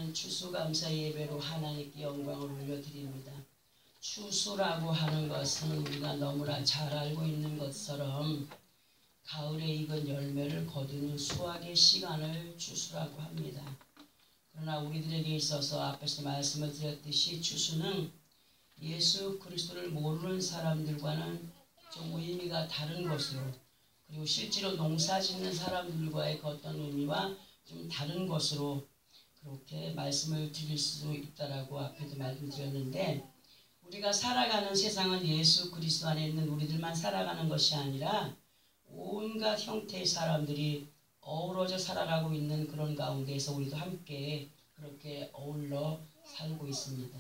우리는 추수감사 예배로 하나님께 영광을 올려드립니다. 추수라고 하는 것은 우리가 너무나 잘 알고 있는 것처럼 가을에 익은 열매를 거두는 수확의 시간을 추수라고 합니다. 그러나 우리들에게 있어서 앞에서 말씀을 드렸듯이 추수는 예수 그리스도를 모르는 사람들과는 좀 의미가 다른 것으로, 그리고 실제로 농사 짓는 사람들과의 그 어떤 의미와 좀 다른 것으로 그렇게 말씀을 드릴 수 있다라고 앞에도 말씀드렸는데, 우리가 살아가는 세상은 예수 그리스도 안에 있는 우리들만 살아가는 것이 아니라 온갖 형태의 사람들이 어우러져 살아가고 있는 그런 가운데에서 우리도 함께 그렇게 어울러 살고 있습니다.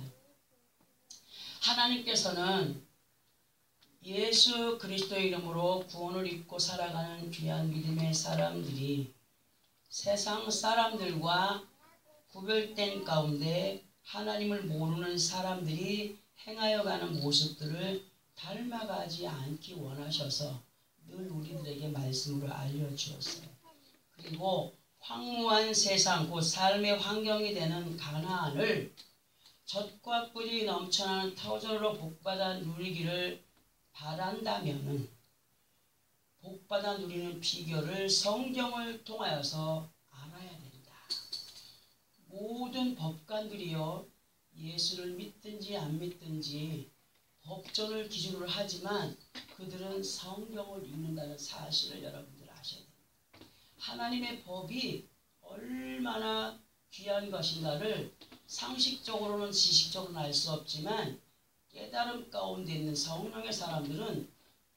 하나님께서는 예수 그리스도의 이름으로 구원을 입고 살아가는 귀한 믿음의 사람들이 세상 사람들과 구별된 가운데 하나님을 모르는 사람들이 행하여가는 모습들을 닮아가지 않기 원하셔서 늘 우리들에게 말씀으로 알려주었어요. 그리고 황무한 세상, 곧 삶의 환경이 되는 가나안을 젖과 꿀이 넘쳐나는 터전으로 복받아 누리기를 바란다면은 복받아 누리는 비결을 성경을 통하여서 알아야 된다. 모든 법관들이요, 예수를 믿든지 안 믿든지 법전을 기준으로 하지만 그들은 성경을 읽는다는 사실을 여러분들 아셔야 됩니다. 하나님의 법이 얼마나 귀한 것인가를 상식적으로는 지식적으로는 알 수 없지만 깨달음 가운데 있는 성령의 사람들은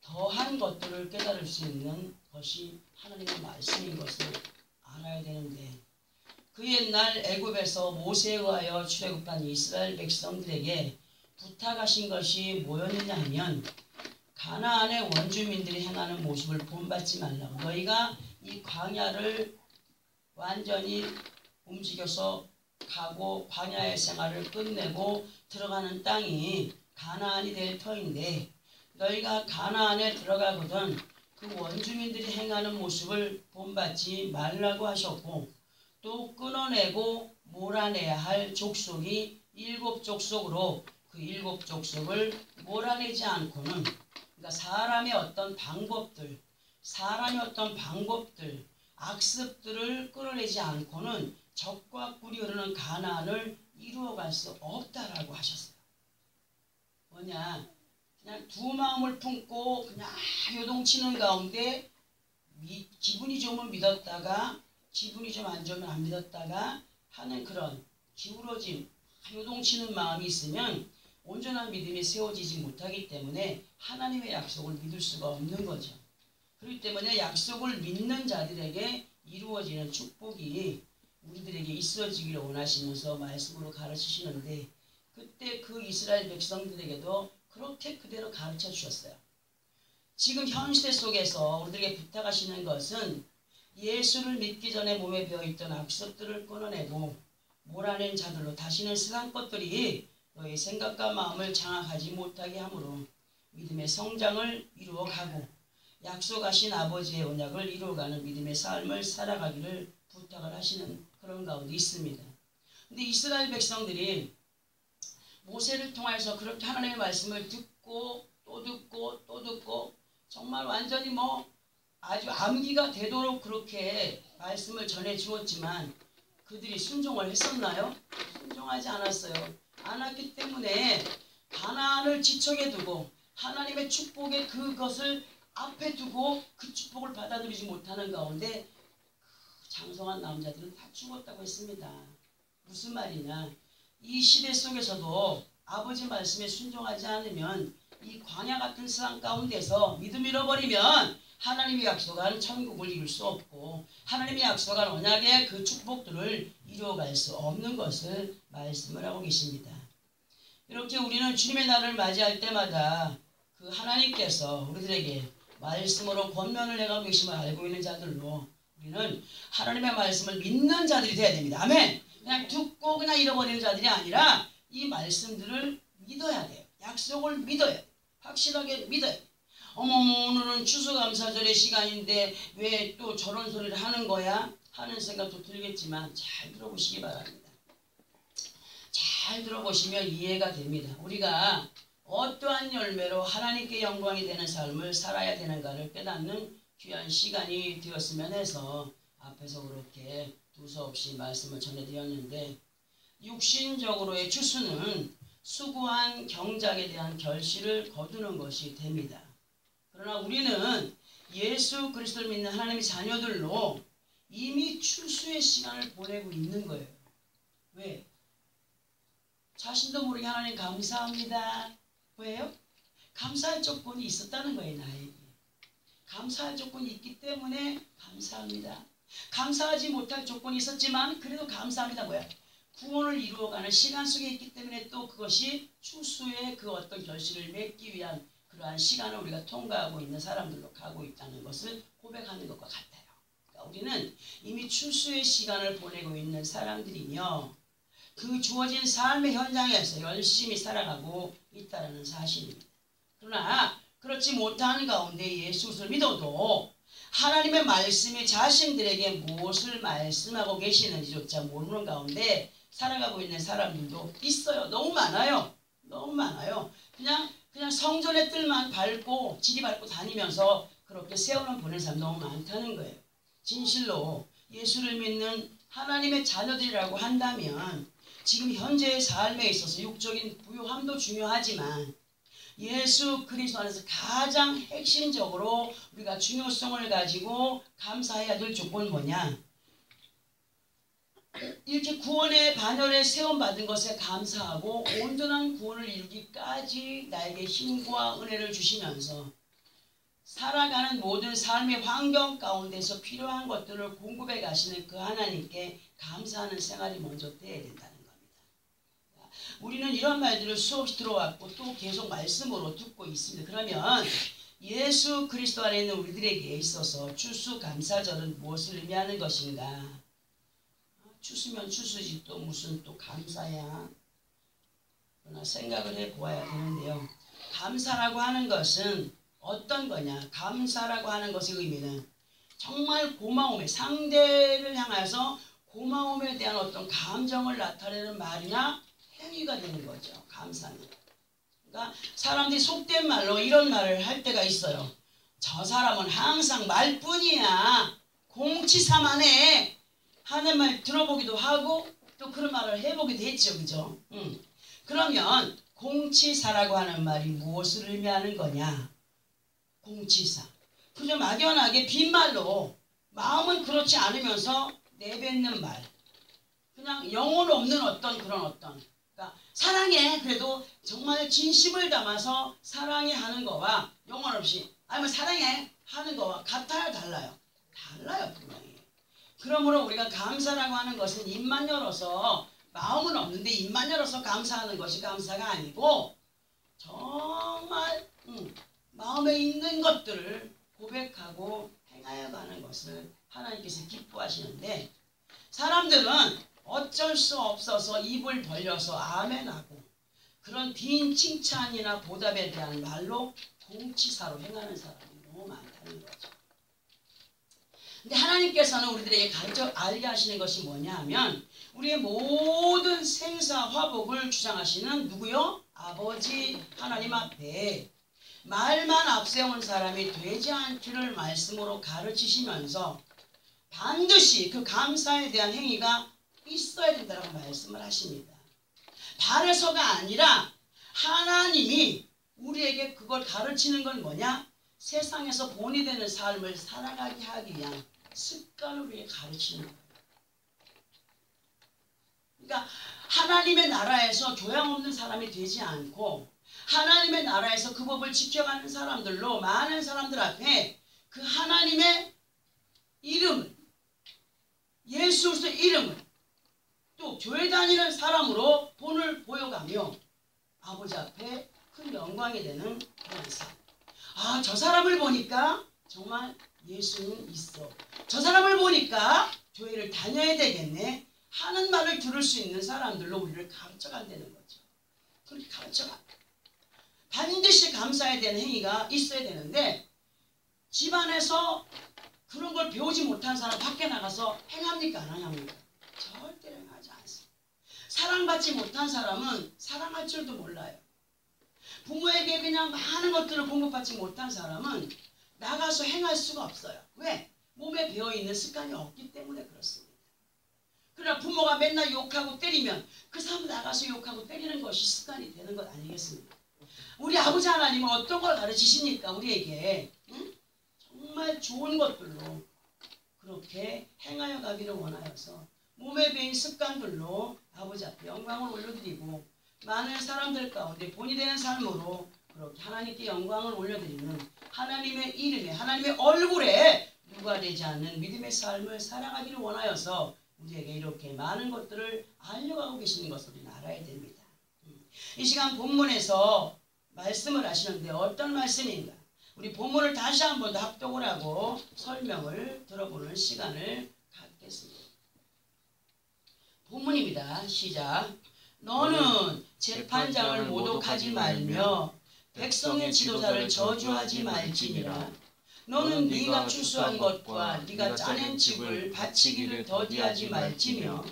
더한 것들을 깨달을 수 있는 것이 하나님의 말씀인 것을 알아야 되는데, 그 옛날 애굽에서 모세에 의하여 출애굽한 이스라엘 백성들에게 부탁하신 것이 뭐였느냐 하면, 가나안의 원주민들이 행하는 모습을 본받지 말라고, 너희가 이 광야를 완전히 움직여서 가고 광야의 생활을 끝내고 들어가는 땅이 가나안이 될 터인데, 너희가 가나안에 들어가거든 그 원주민들이 행하는 모습을 본받지 말라고 하셨고, 또 끊어내고 몰아내야 할 족속이 7족속으로 그 7족속을 몰아내지 않고는, 그러니까 사람의 어떤 방법들, 악습들을 끊어내지 않고는 젖과 꿀이 흐르는 가나안을 이루어갈 수 없다라고 하셨어요. 뭐냐, 그냥 두 마음을 품고 그냥 요동치는 가운데 기분이 좋으면 믿었다가 기분이 좀 안 좋으면 안 믿었다가 하는 그런 기울어진 요동치는 마음이 있으면 온전한 믿음이 세워지지 못하기 때문에 하나님의 약속을 믿을 수가 없는 거죠. 그렇기 때문에 약속을 믿는 자들에게 이루어지는 축복이 우리들에게 있어지기를 원하시면서 말씀으로 가르치시는데, 그때 그 이스라엘 백성들에게도 그렇게 그대로 가르쳐 주셨어요. 지금 현 시대 속에서 우리들에게 부탁하시는 것은 예수를 믿기 전에 몸에 배어있던 악습들을 끊어내고 몰아낸 자들로 다시는 세상 것들이 너의 생각과 마음을 장악하지 못하게 하므로 믿음의 성장을 이루어가고 약속하신 아버지의 언약을 이루어가는 믿음의 삶을 살아가기를 부탁을 하시는 그런 가운데 있습니다. 근데 이스라엘 백성들이 모세를 통해서 그렇게 하나님의 말씀을 듣고 또 듣고 또 듣고 정말 완전히 아주 암기가 되도록 그렇게 말씀을 전해 주었지만 그들이 순종을 했었나요? 순종하지 않았어요. 않았기 때문에 가나안을 지척에 두고 하나님의 축복의 그것을 앞에 두고 그 축복을 받아들이지 못하는 가운데 그 장성한 남자들은 다 죽었다고 했습니다. 무슨 말이냐, 이 시대 속에서도 아버지 말씀에 순종하지 않으면 이 광야 같은 세상 가운데서 믿음 잃어버리면 하나님이 약속한 천국을 이룰 수 없고 하나님이 약속한 언약의 그 축복들을 이루어갈 수 없는 것을 말씀을 하고 계십니다. 이렇게 우리는 주님의 날을 맞이할 때마다 그 하나님께서 우리들에게 말씀으로 권면을 해가고 계심을 알고 있는 자들로 우리는 하나님의 말씀을 믿는 자들이 되어야 됩니다. 아멘. 그냥 듣고 그냥 잃어버리는 자들이 아니라 이 말씀들을 믿어야 돼요. 약속을 믿어야 돼요. 확실하게 믿어야 돼요. 어머머, 오늘은 추수감사절의 시간인데 왜 또 저런 소리를 하는 거야? 하는 생각도 들겠지만 잘 들어보시기 바랍니다. 잘 들어보시면 이해가 됩니다. 우리가 어떠한 열매로 하나님께 영광이 되는 삶을 살아야 되는가를 깨닫는 귀한 시간이 되었으면 해서 앞에서 그렇게 두서없이 말씀을 전해드렸는데, 육신적으로의 추수는 수고한 경작에 대한 결실을 거두는 것이 됩니다. 그러나 우리는 예수 그리스도를 믿는 하나님의 자녀들로 이미 추수의 시간을 보내고 있는 거예요. 왜? 자신도 모르게 하나님 감사합니다. 왜요? 감사할 조건이 있었다는 거예요. 나에게 감사할 조건이 있기 때문에 감사합니다. 감사하지 못할 조건이 있었지만 그래도 감사합니다. 뭐야? 구원을 이루어가는 시간 속에 있기 때문에 또 그것이 추수의 그 어떤 결실을 맺기 위한 그러한 시간을 우리가 통과하고 있는 사람들로 가고 있다는 것을 고백하는 것과 같아요. 그러니까 우리는 이미 추수의 시간을 보내고 있는 사람들이며 그 주어진 삶의 현장에서 열심히 살아가고 있다는 사실입니다. 그러나 그렇지 못한 가운데 예수를 믿어도 하나님의 말씀이 자신들에게 무엇을 말씀하고 계시는지조차 모르는 가운데 살아가고 있는 사람들도 있어요. 너무 많아요. 너무 많아요. 그냥 성전의 뜰만 밟고 지리 밟고 다니면서 그렇게 세월을 보낸 사람 너무 많다는 거예요. 진실로 예수를 믿는 하나님의 자녀들이라고 한다면 지금 현재의 삶에 있어서 육적인 부유함도 중요하지만 예수 그리스도 안에서 가장 핵심적으로 우리가 중요성을 가지고 감사해야 될 조건은 뭐냐? 이렇게 구원의 반열에 세움받은 것에 감사하고 온전한 구원을 이루기까지 나에게 힘과 은혜를 주시면서 살아가는 모든 삶의 환경 가운데서 필요한 것들을 공급해 가시는 그 하나님께 감사하는 생활이 먼저 되어야 된다는 겁니다. 우리는 이런 말들을 수없이 들어왔고 또 계속 말씀으로 듣고 있습니다. 그러면 예수 그리스도 안에 있는 우리들에게 있어서 추수감사절은 무엇을 의미하는 것인가? 추수면 추수지 또 무슨 또 감사야. 그러나 생각을 해보아야 되는데요. 감사라고 하는 것은 어떤 거냐? 감사라고 하는 것의 의미는 정말 고마움에, 상대를 향해서 고마움에 대한 어떤 감정을 나타내는 말이나 행위가 되는 거죠. 감사는. 그러니까 사람들이 속된 말로 이런 말을 할 때가 있어요. 저 사람은 항상 말뿐이야. 공치사만 해. 하는 말 들어보기도 하고 또 그런 말을 해보기도 했죠. 그죠? 그러면 공치사라고 하는 말이 무엇을 의미하는 거냐? 공치사. 그저 막연하게 빈말로 마음은 그렇지 않으면서 내뱉는 말. 그냥 영혼 없는 어떤 그런 어떤. 그러니까 사랑해. 그래도 정말 진심을 담아서 사랑해 하는 거와 영혼 없이 아니면 사랑해 하는 거와 같아요? 달라요? 달라요. 분명히. 그러므로 우리가 감사라고 하는 것은 입만 열어서 마음은 없는데 입만 열어서 감사하는 것이 감사가 아니고 정말 마음에 있는 것들을 고백하고 행하여 가는 것을 하나님께서 기뻐하시는데 사람들은 어쩔 수 없어서 입을 벌려서 아멘하고 그런 빈 칭찬이나 보답에 대한 말로 공치사로 행하는 사람이 너무 많다는 거죠. 근데 하나님께서는 우리들에게 가르쳐 알게 하시는 것이 뭐냐 하면 우리의 모든 생사 화복을 주장하시는 누구요? 아버지 하나님 앞에 말만 앞세운 사람이 되지 않기를 말씀으로 가르치시면서 반드시 그 감사에 대한 행위가 있어야 된다고 말씀을 하십니다. 바래서가 아니라 하나님이 우리에게 그걸 가르치는 건 뭐냐? 세상에서 본이 되는 삶을 살아가게 하기 위한 습관을 우리에게 가르치는 거예요. 그러니까 하나님의 나라에서 교양 없는 사람이 되지 않고 하나님의 나라에서 그 법을 지켜가는 사람들로 많은 사람들 앞에 그 하나님의 이름을 예수 그리스도의 이름을 또 교회 다니는 사람으로 본을 보여가며 아버지 앞에 큰 영광이 되는 그런 삶. 아, 저 사람을 보니까 정말 예수는 있어. 저 사람을 보니까 교회를 다녀야 되겠네 하는 말을 들을 수 있는 사람들로 우리를 가르쳐간다는 거죠. 그렇게 가르쳐가. 반드시 감사해야 되는 행위가 있어야 되는데 집안에서 그런 걸 배우지 못한 사람 밖에 나가서 행합니까? 안 행합니까? 절대로 행하지 않습니다. 사랑받지 못한 사람은 사랑할 줄도 몰라요. 부모에게 그냥 많은 것들을 공급받지 못한 사람은 나가서 행할 수가 없어요. 왜? 몸에 배어있는 습관이 없기 때문에 그렇습니다. 그러나 부모가 맨날 욕하고 때리면 그 사람 나가서 욕하고 때리는 것이 습관이 되는 것 아니겠습니까? 우리 아버지 하나님은 어떤 걸 가르치십니까? 우리에게 응? 정말 좋은 것들로 그렇게 행하여 가기를 원하여서 몸에 배인 습관들로 아버지 앞에 영광을 올려드리고 많은 사람들 가운데 본이 되는 삶으로 그렇게 하나님께 영광을 올려드리는 하나님의 이름에 하나님의 얼굴에 누가 되지 않는 믿음의 삶을 살아가기를 원하여서 우리에게 이렇게 많은 것들을 알려가고 계시는 것을 우리는 알아야 됩니다. 이 시간 본문에서 말씀을 하시는데 어떤 말씀인가? 우리 본문을 다시 한 번 더 합독을 하고 설명을 들어보는 시간을 갖겠습니다. 본문입니다. 시작. 너는 재판장을 모독하지 말며 백성의 지도자를 저주하지 말지니라. 너는 네가 추수한 것과 네가 짜낸 집을 바치기를 더디하지 말지며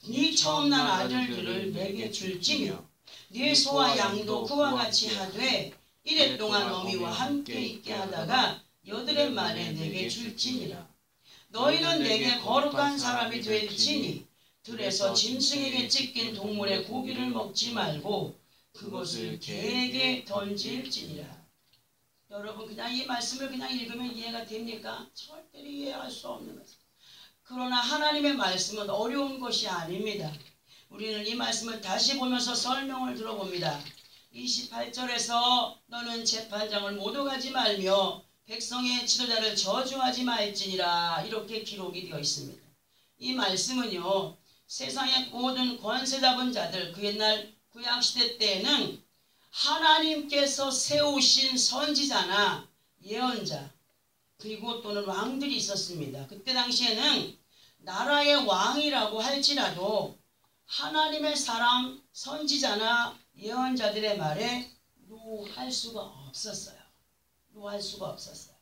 네 처음 난 아들들을 내게 줄지며 네 소와 양도 그와 같이 하되 이래 동안 어미와 함께 있게 하다가 여드렛 만에 내게 줄지니라. 너희는 내게 거룩한 사람이 될지니 들에서 짐승에게 찢긴 동물의 고기를 먹지 말고 그것을 개에게 던질지니라. 여러분 그냥 이 말씀을 그냥 읽으면 이해가 됩니까? 절대로 이해할 수 없는 말씀. 그러나 하나님의 말씀은 어려운 것이 아닙니다. 우리는 이 말씀을 다시 보면서 설명을 들어봅니다. 28절에서 너는 재판장을 모독하지 말며 백성의 지도자를 저주하지 말지니라 이렇게 기록이 되어 있습니다. 이 말씀은요. 세상의 모든 권세 잡은 자들 그 옛날 구약시대 때에는 하나님께서 세우신 선지자나 예언자 그리고 또는 왕들이 있었습니다. 그때 당시에는 나라의 왕이라고 할지라도 하나님의 사람 선지자나 예언자들의 말에 노할 수가 없었어요. 노할 수가 없었어요.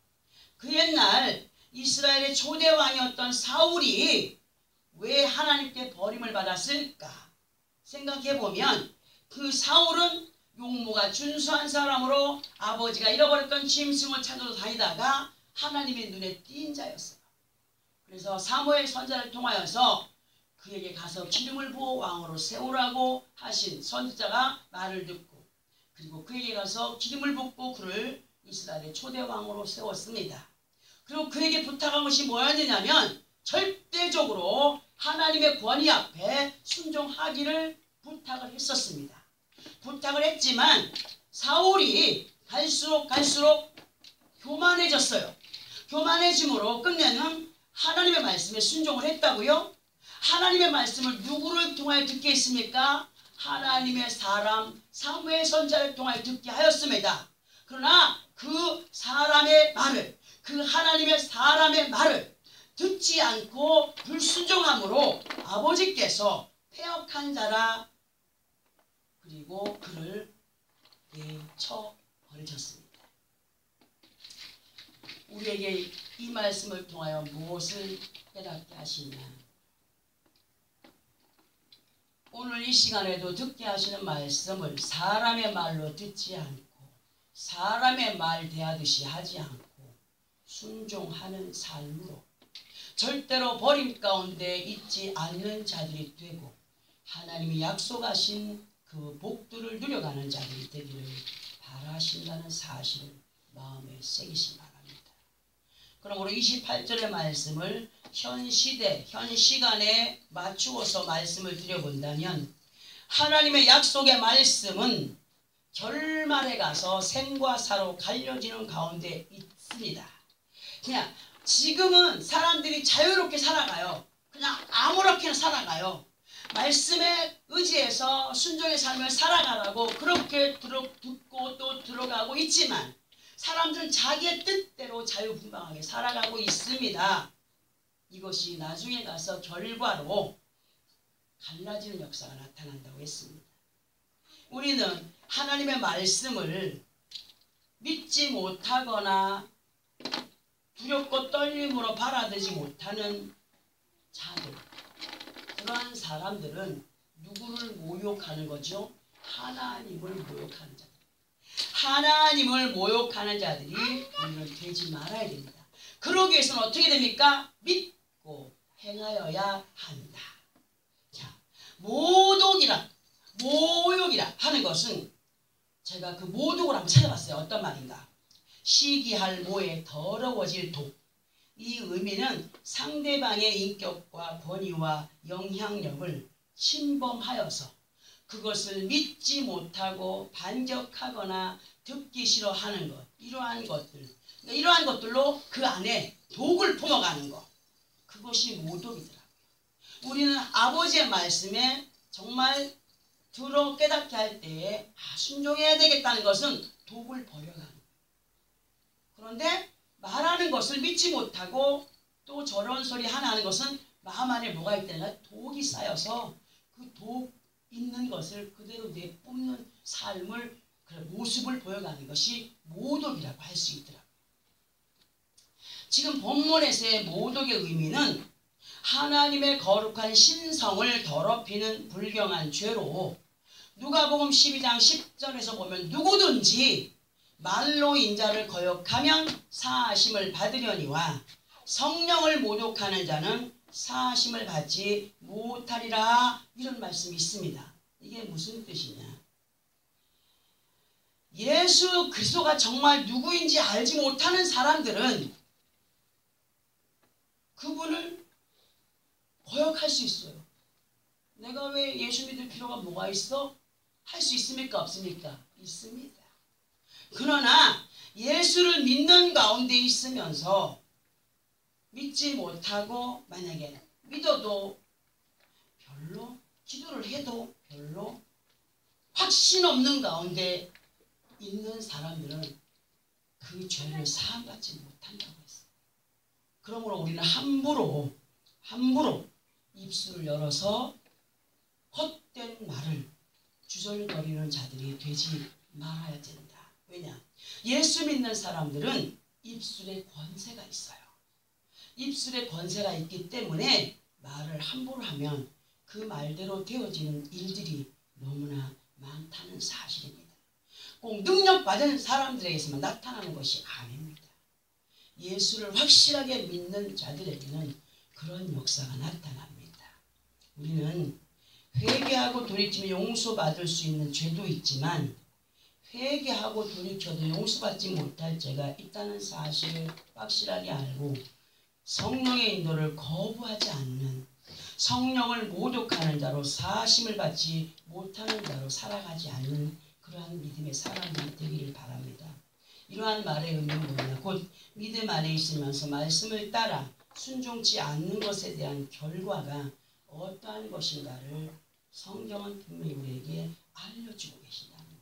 그 옛날 이스라엘의 초대 왕이었던 사울이 왜 하나님께 버림을 받았을까 생각해보면 그 사울은 용모가 준수한 사람으로 아버지가 잃어버렸던 짐승을 찾아서 다니다가 하나님의 눈에 띈 자였어요. 그래서 사무엘 선지자를 통하여서 그에게 가서 기름을 부어 왕으로 세우라고 하신 선지자가 말을 듣고 그리고 그에게 가서 기름을 붓고 그를 이스라엘의 초대 왕으로 세웠습니다. 그리고 그에게 부탁한 것이 뭐였느냐면 절대적으로 하나님의 권위 앞에 순종하기를 부탁을 했었습니다. 부탁을 했지만 사울이 갈수록 교만해졌어요. 교만해짐으로 끝내는 하나님의 말씀에 순종을 했다고요? 하나님의 말씀을 누구를 통하여 듣게 했습니까? 하나님의 사람 사무엘 선지자를 통하여 듣게 하였습니다. 그러나 그 사람의 말을 그 하나님의 사람의 말을 듣지 않고 불순종함으로 아버지께서 패역한 자라 그리고 그를 내쳐버리셨습니다. 우리에게 이 말씀을 통하여 무엇을 깨닫게 하시냐? 오늘 이 시간에도 듣게 하시는 말씀을 사람의 말로 듣지 않고 사람의 말 대하듯이 하지 않고 순종하는 삶으로 절대로 버림 가운데 있지 않는 자들이 되고 하나님이 약속하신 그 복들을 누려가는 자들이 되기를 바라신다는 사실을 마음에 새기시 바랍니다. 그러므로 28절의 말씀을 현 시대, 현 시간에 맞추어서 말씀을 드려본다면 하나님의 약속의 말씀은 결말에 가서 생과 사로 갈려지는 가운데 있습니다. 그냥 지금은 사람들이 자유롭게 살아가요. 그냥 아무렇게나 살아가요. 말씀에 의지해서 순종의 삶을 살아가라고 그렇게 듣고 또 들어가고 있지만 사람들은 자기의 뜻대로 자유분방하게 살아가고 있습니다. 이것이 나중에 가서 결과로 갈라지는 역사가 나타난다고 했습니다. 우리는 하나님의 말씀을 믿지 못하거나 두렵고 떨림으로 바라보지 못하는 자들, 그러한 사람들은 누구를 모욕하는 거죠? 하나님을 모욕하는 자들. 하나님을 모욕하는 자들이 우리는 되지 말아야 됩니다. 그러기 위해서는 어떻게 됩니까? 믿고 행하여야 합니다. 자, 모독이라 모욕이라 하는 것은 제가 그 모독을 한번 찾아봤어요. 어떤 말인가? 시기할 모에 더러워질 독. 이 의미는 상대방의 인격과 권위와 영향력을 침범하여서 그것을 믿지 못하고 반격하거나 듣기 싫어하는 것. 이러한 것들로 그 안에 독을 품어가는 것. 그것이 모독이더라고요. 우리는 아버지의 말씀에 정말 들어 깨닫게 할 때에 순종해야 되겠다는 것은 독을 버려가는 거예요. 그런데 말하는 것을 믿지 못하고 또 저런 소리 하나 하는 것은 마음 안에 뭐가 있다는 독이 쌓여서 그 독 있는 것을 그대로 내뿜는 삶을 모습을 보여가는 것이 모독이라고 할 수 있더라고요. 지금 본문에서의 모독의 의미는 하나님의 거룩한 신성을 더럽히는 불경한 죄로 누가복음 12장 10절에서 보면 누구든지 말로 인자를 거역하면 사하심을 받으려니와 성령을 모독하는 자는 사하심을 받지 못하리라 이런 말씀이 있습니다. 이게 무슨 뜻이냐? 예수 그리스도가 정말 누구인지 알지 못하는 사람들은 그분을 거역할 수 있어요. 내가 왜 예수 믿을 필요가 뭐가 있어? 할 수 있습니까? 없습니까? 있습니다. 그러나 예수를 믿는 가운데 있으면서 믿지 못하고 만약에 믿어도 별로 기도를 해도 별로 확신 없는 가운데 있는 사람들은 그 죄를 사함받지 못한다고 했어요. 그러므로 우리는 함부로 입술을 열어서 헛된 말을 주절거리는 자들이 되지 말아야 된다. 왜냐? 예수 믿는 사람들은 입술에 권세가 있어요. 입술에 권세가 있기 때문에 말을 함부로 하면 그 말대로 되어지는 일들이 너무나 많다는 사실입니다. 꼭 능력받은 사람들에게서만 나타나는 것이 아닙니다. 예수를 확실하게 믿는 자들에게는 그런 역사가 나타납니다. 우리는 회개하고 돌이키면 용서받을 수 있는 죄도 있지만 회개하고 돌이켜도 용서받지 못할 죄가 있다는 사실을 확실하게 알고 성령의 인도를 거부하지 않는 성령을 모독하는 자로 사하심을 받지 못하는 자로 살아가지 않는 그러한 믿음의 사람들이 되기를 바랍니다. 이러한 말의 의미는 뭐냐? 곧 믿음 안에 있으면서 말씀을 따라 순종치 않는 것에 대한 결과가 어떠한 것인가를 성경은 분명히 우리에게 알려주고 계신다는 거예요.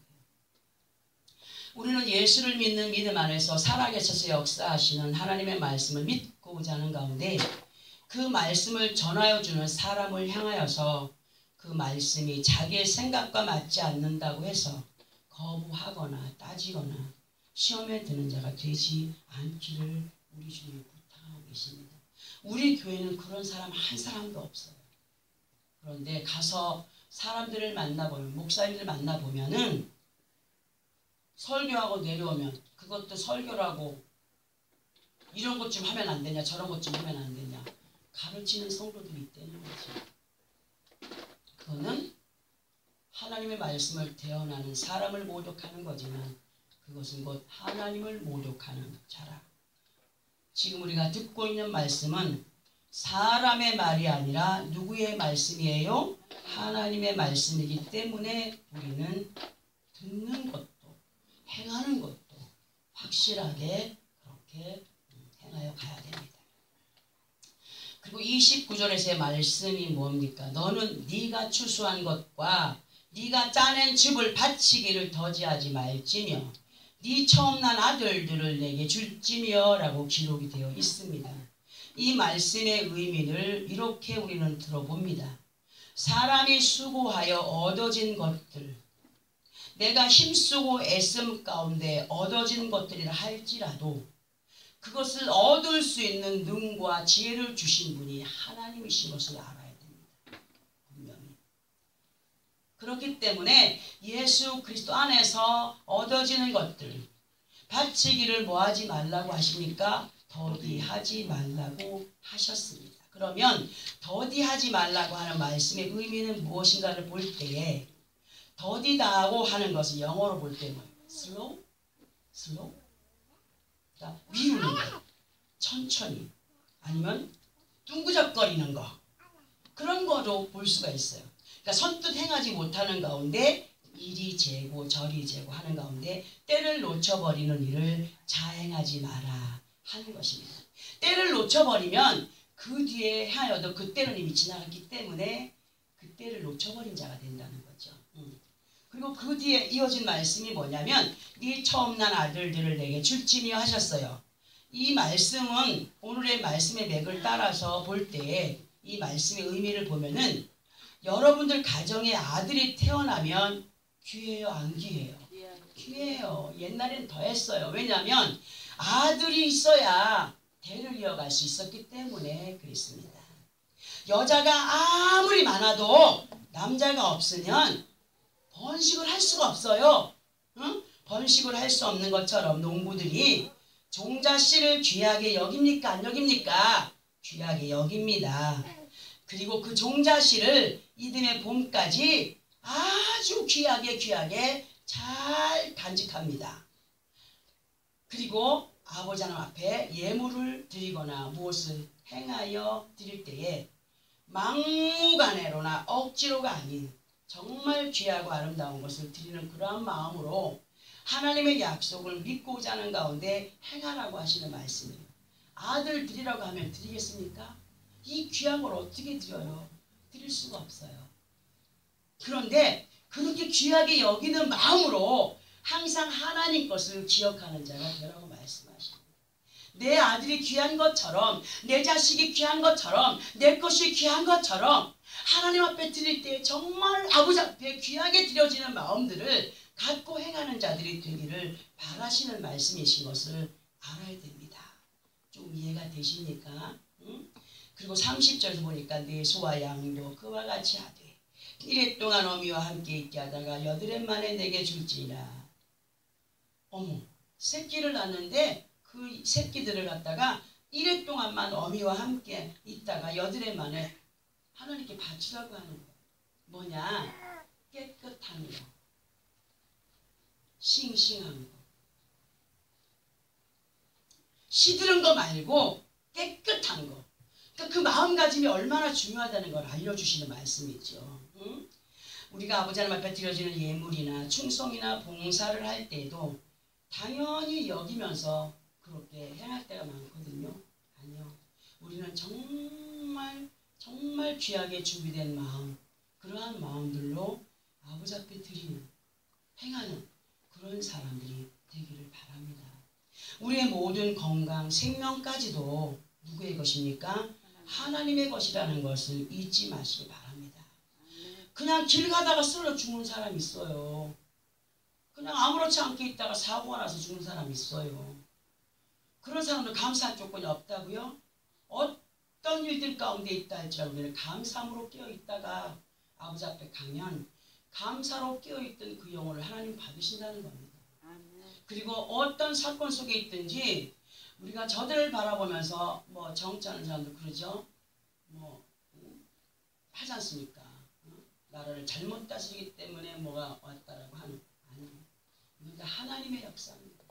우리는 예수를 믿는 믿음 안에서 살아계셔서 역사하시는 하나님의 말씀을 믿고자 하는 가운데 그 말씀을 전하여 주는 사람을 향하여서 그 말씀이 자기의 생각과 맞지 않는다고 해서 거부하거나 따지거나 시험에 드는 자가 되지 않기를 우리 주님 부탁하고 계십니다. 우리 교회는 그런 사람 한 사람도 없어요. 그런데 가서 사람들을 만나보면 목사님들 만나보면은 설교하고 내려오면 그것도 설교라고 이런 것 좀 하면 안 되냐 저런 것 좀 하면 안 되냐 가르치는 성도들이 있다는 거죠. 그거는 하나님의 말씀을 대언하는 사람을 모독하는 거지만 그것은 곧 하나님을 모독하는 자라. 지금 우리가 듣고 있는 말씀은 사람의 말이 아니라 누구의 말씀이에요? 하나님의 말씀이기 때문에 우리는 듣는 것도 행하는 것도 확실하게 그렇게 행하여 가야 됩니다. 그리고 29절에서의 말씀이 뭡니까? 너는 네가 추수한 것과 네가 짜낸 즙을 바치기를 더디하지 말지며 네 처음 난 아들들을 내게 줄지며 라고 기록이 되어 있습니다. 이 말씀의 의미를 이렇게 우리는 들어봅니다. 사람이 수고하여 얻어진 것들, 내가 힘쓰고 애씀 가운데 얻어진 것들이라 할지라도 그것을 얻을 수 있는 능과 지혜를 주신 분이 하나님이신 것을 알아야 됩니다. 분명히. 그렇기 때문에 예수 그리스도 안에서 얻어지는 것들, 바치기를 뭐 하지 말라고 하십니까? 더디하지 말라고 하셨습니다. 그러면 더디하지 말라고 하는 말씀의 의미는 무엇인가를 볼 때에, 더디다고 하는 것을 영어로 볼 때 뭐예요? slow? 그러니까 미루는 거, 천천히, 아니면 둥그적거리는 거, 그런 거로 볼 수가 있어요. 그러니까 선뜻 행하지 못하는 가운데 이리 재고 저리 재고 하는 가운데 때를 놓쳐버리는 일을 자행하지 마라 하는 것입니다. 때를 놓쳐버리면 그 뒤에 하여도 그때는 이미 지나갔기 때문에 그때를 놓쳐버린 자가 된다는 거죠. 그리고 그 뒤에 이어진 말씀이 뭐냐면 네 처음 난 아들들을 내게 줄지니여 하셨어요. 이 말씀은 오늘의 말씀의 맥을 따라서 볼 때 이 말씀의 의미를 보면은 여러분들 가정에 아들이 태어나면 귀해요, 안 귀해요? 귀해요. 옛날엔 더 했어요. 왜냐하면 아들이 있어야 대를 이어갈 수 있었기 때문에 그랬습니다. 여자가 아무리 많아도 남자가 없으면 번식을 할 수가 없어요. 응? 번식을 할 수 없는 것처럼 농부들이 종자씨를 귀하게 여깁니까? 안 여깁니까? 귀하게 여깁니다. 그리고 그 종자씨를 이듬해 봄까지 아주 귀하게 잘 간직합니다. 그리고 아버지 하나님 앞에 예물을 드리거나 무엇을 행하여 드릴 때에 막무가내로나 억지로가 아닌 정말 귀하고 아름다운 것을 드리는 그러한 마음으로 하나님의 약속을 믿고자 하는 가운데 행하라고 하시는 말씀이에요. 아들 드리라고 하면 드리겠습니까? 이 귀한 걸 어떻게 드려요? 드릴 수가 없어요. 그런데 그렇게 귀하게 여기는 마음으로 항상 하나님 것을 기억하는 자가 되라고 말씀하십니다. 내 아들이 귀한 것처럼, 내 자식이 귀한 것처럼, 내 것이 귀한 것처럼 하나님 앞에 드릴 때 정말 아버지 앞에 귀하게 드려지는 마음들을 갖고 행하는 자들이 되기를 바라시는 말씀이신 것을 알아야 됩니다. 좀 이해가 되십니까? 응? 그리고 30절에서 보니까 내 소와 양도 그와 같이 하되 이래 동안 어미와 함께 있게 하다가 여드렛 만에 내게 줄지니라. 어머, 새끼를 낳는데 그 새끼들을 갖다가 이래 동안만 어미와 함께 있다가 여드렛 만에 하나님께 바치라고 하는 거예요. 뭐냐? 깨끗한 거, 싱싱한 거, 시드른 거 말고 깨끗한 거. 그러니까 그 마음가짐이 얼마나 중요하다는 걸 알려주시는 말씀이죠. 응? 우리가 아버지 하나님 앞에 드려지는 예물이나 충성이나 봉사를 할 때도 당연히 여기면서 그렇게 행할 때가 많거든요. 아니요. 우리는 정말 귀하게 준비된 마음, 그러한 마음들로 아버지 앞에 드리는, 행하는 그런 사람들이 되기를 바랍니다. 우리의 모든 건강, 생명까지도 누구의 것입니까? 하나님의 것이라는 것을 잊지 마시기 바랍니다. 그냥 길 가다가 쓰러져 죽는 사람이 있어요. 그냥 아무렇지 않게 있다가 사고가 나서 죽는 사람이 있어요. 그런 사람들 감사할 조건이 없다고요? 어떤 일들 가운데 있다 할지라도 우리는 감사함으로 깨어있다가 아버지 앞에 가면 감사로 깨어있던 그 영혼을 하나님 받으신다는 겁니다. 그리고 어떤 사건 속에 있든지 우리가 저들을 바라보면서 뭐 정치하는 사람도 그러죠. 뭐 하지 않습니까? 나라를 잘못 다스리기 때문에 뭐가 왔다라고 하는, 아니에요. 그러니까 하나님의 역사입니다.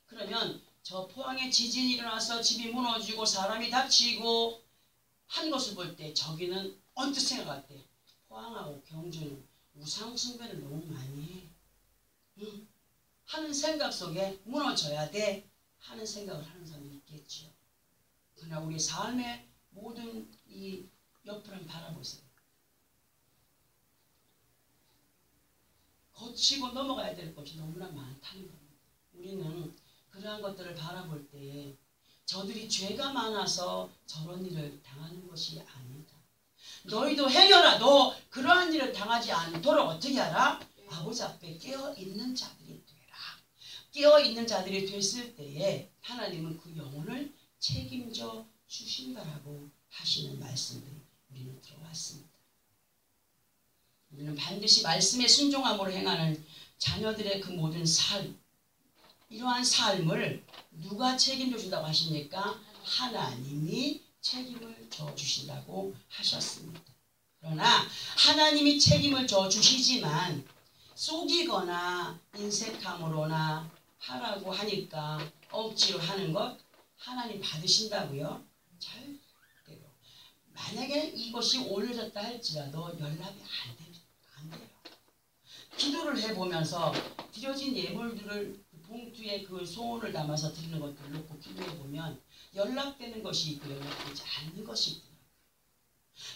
그러면 저 포항에 지진이 일어나서 집이 무너지고 사람이 다치고 한 것을 볼 때 저기는 언뜻 생각할 때 포항하고 경주는 우상숭배를 너무 많이 해. 하는 생각 속에 무너져야 돼 하는 생각을 하는 사람이 있겠죠. 그러나 우리 삶의 모든 이 옆을 한번 바라보세요. 거치고 넘어가야 될 것이 너무나 많다는 겁니다. 우리는 그러한 것들을 바라볼 때 저들이 죄가 많아서 저런 일을 당하는 것이 아니다. 너희도 행여라. 너 그러한 일을 당하지 않도록 어떻게 하라? 아버지 앞에 깨어있는 자들이 되라. 깨어있는 자들이 됐을 때에 하나님은 그 영혼을 책임져 주신다라고 하시는 말씀들이 우리는 들어왔습니다. 우리는 반드시 말씀에 순종함으로 행하는 자녀들의 그 모든 삶, 이러한 삶을 누가 책임져 준다고 하십니까? 하나님이 책임을 져 주신다고 하셨습니다. 그러나 하나님이 책임을 져 주시지만 속이거나 인색함으로나 하라고 하니까 억지로 하는 것 하나님 받으신다고요? 절대로. 만약에 이것이 올려졌다 할지라도 연락이 안 됩니다. 안 돼요. 기도를 해보면서 드려진 예물들을 봉투에 그 소원을 담아서 드리는 것들을 놓고 기도해보면 연락되는 것이 있고 연락되지 않는 것이 있더라고요.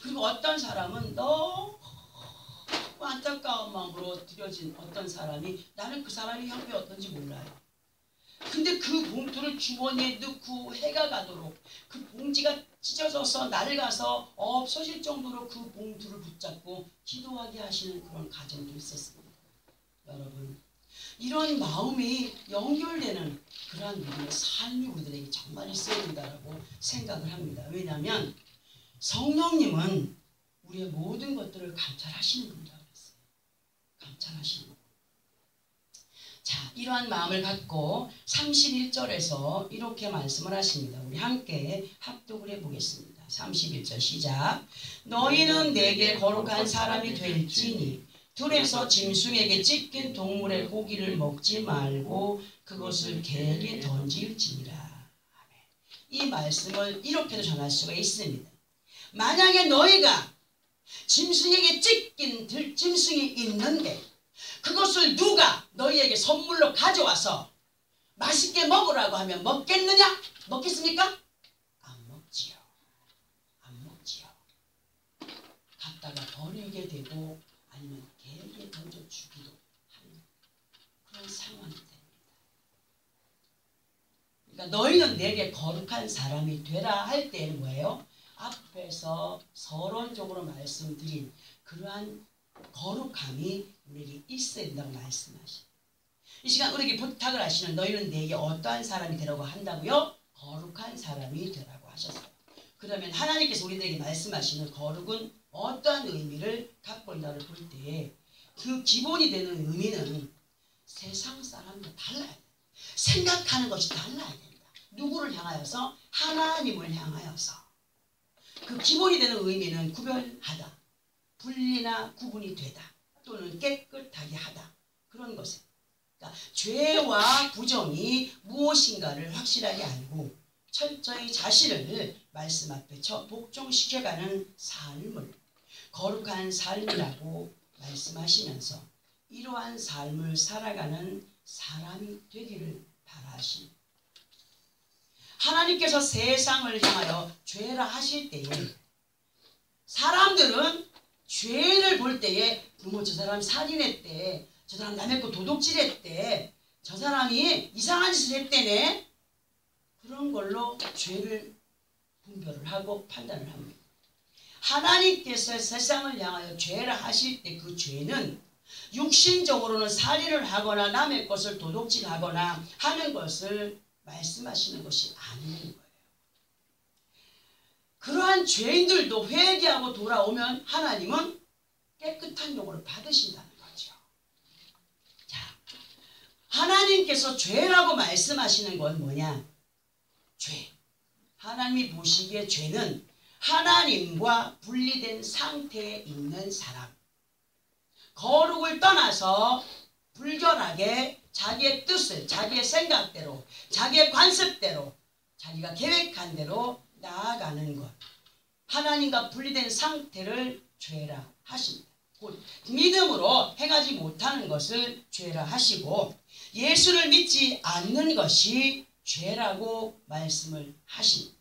그리고 어떤 사람은 너무 안타까운 마음으로 드려진 어떤 사람이 나는 그 사람이 형편이 어떤지 몰라요. 근데 그 봉투를 주머니에 넣고 해가 가도록 그 봉지가 찢어져서 낡아서 없어질 정도로 그 봉투를 붙잡고 기도하게 하시는 그런 가정도 있었습니다. 여러분, 이런 마음이 연결되는 그러한 우리의 삶이 우리들에게 정말 있어야 된다고 생각을 합니다. 왜냐하면 성령님은 우리의 모든 것들을 감찰하시는 분이라고 했어요. 감찰하시는 분. 자, 이러한 마음을 갖고 31절에서 이렇게 말씀을 하십니다. 우리 함께 합독을 해보겠습니다. 31절 시작. 너희는 내게 거룩한 사람이 될지니 들에서 짐승에게 찢긴 동물의 고기를 먹지 말고 그것을 개에게 던질지니라. 아멘. 이 말씀을 이렇게도 전할 수가 있습니다. 만약에 너희가 짐승에게 찢긴 들짐승이 있는데 그것을 누가 너희에게 선물로 가져와서 맛있게 먹으라고 하면 먹겠느냐? 먹겠습니까? 안 먹지요. 안 먹지요. 갖다가 버리게 되고 아니면 개에게 던져주기도 하는 그런 상황이 됩니다. 그러니까 너희는 내게 거룩한 사람이 되라 할 때는 뭐예요? 앞에서 서론적으로 말씀드린 그러한 거룩함이 우리에게 있어야 된다고 말씀하시죠. 이 시간 우리에게 부탁을 하시는 너희는 내게 어떠한 사람이 되라고 한다고요? 거룩한 사람이 되라고 하셨어요. 그러면 하나님께서 우리들에게 말씀하시는 거룩은 어떠한 의미를 갖고 있나를 볼 때에 그 기본이 되는 의미는 세상 사람과 달라야 돼요. 생각하는 것이 달라야 됩니다. 누구를 향하여서? 하나님을 향하여서. 그 기본이 되는 의미는 구별하다, 분리나 구분이 되다, 또는 깨끗하게 하다. 그런 것에 그러니까 죄와 부정이 무엇인가를 확실하게 알고 철저히 자신을 말씀 앞에 복종시켜가는 삶을 거룩한 삶이라고 말씀하시면서 이러한 삶을 살아가는 사람이 되기를 바라십니다. 하나님께서 세상을 향하여 죄라 하실 때에 사람들은 죄를 볼 때에 저 사람 살인했대, 저 사람 남의 거 도둑질했대, 저 사람이 이상한 짓을 했대네, 그런 걸로 죄를 분별을 하고 판단을 합니다. 하나님께서 세상을 향하여 죄라 하실 때 그 죄는 육신적으로는 살인을 하거나 남의 것을 도둑질하거나 하는 것을 말씀하시는 것이 아닌 거예요. 그러한 죄인들도 회개하고 돌아오면 하나님은 깨끗한 용어를 받으신다는 거죠. 자, 하나님께서 죄라고 말씀하시는 건 뭐냐? 죄. 하나님이 보시기에 죄는 하나님과 분리된 상태에 있는 사람, 거룩을 떠나서 불결하게 자기의 뜻을 자기의 생각대로 자기의 관습대로 자기가 계획한 대로 나아가는 것, 하나님과 분리된 상태를 죄라 하십니다. 곧 믿음으로 행하지 못하는 것을 죄라 하시고 예수를 믿지 않는 것이 죄라고 말씀을 하십니다.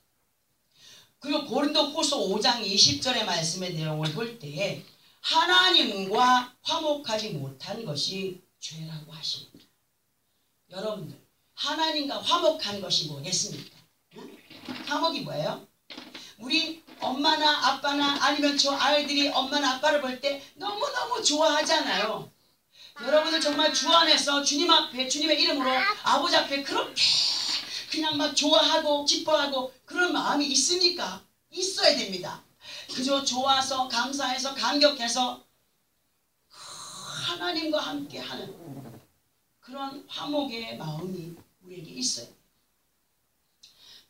그리고 고린도후서 5장 20절의 말씀의 내용을 볼 때에 하나님과 화목하지 못한 것이 죄라고 하십니다. 여러분들, 하나님과 화목한 것이 뭐겠습니까? 응? 화목이 뭐예요? 우리 엄마나 아빠나 아니면 저 아이들이 엄마나 아빠를 볼 때 너무너무 좋아하잖아요. 여러분들 정말 주 안에서 주님 앞에 주님의 이름으로 아버지 앞에 그렇게 그냥 막 좋아하고 기뻐하고 그런 마음이 있습니까? 있어야 됩니다. 그저 좋아서 감사해서 감격해서 하나님과 함께하는 그런 화목의 마음이 우리에게 있어요.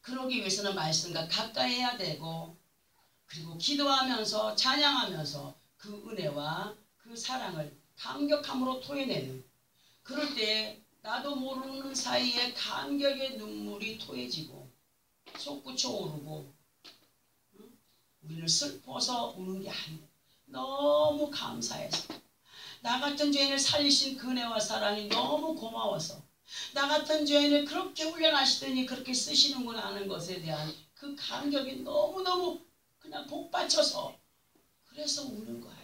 그러기 위해서는 말씀과 가까이 해야 되고, 그리고 기도하면서 찬양하면서 그 은혜와 그 사랑을 감격함으로 토해내는, 그럴 때 나도 모르는 사이에 감격의 눈물이 토해지고 솟구쳐 오르고, 우리는 슬퍼서 우는 게 아니에요. 너무 감사해서, 나 같은 죄인을 살리신 그 은혜와 사랑이 너무 고마워서, 나 같은 죄인을 그렇게 훈련하시더니 그렇게 쓰시는구나 하는 것에 대한 그 감격이 너무너무 그냥 복받쳐서, 그래서 우는 거예요.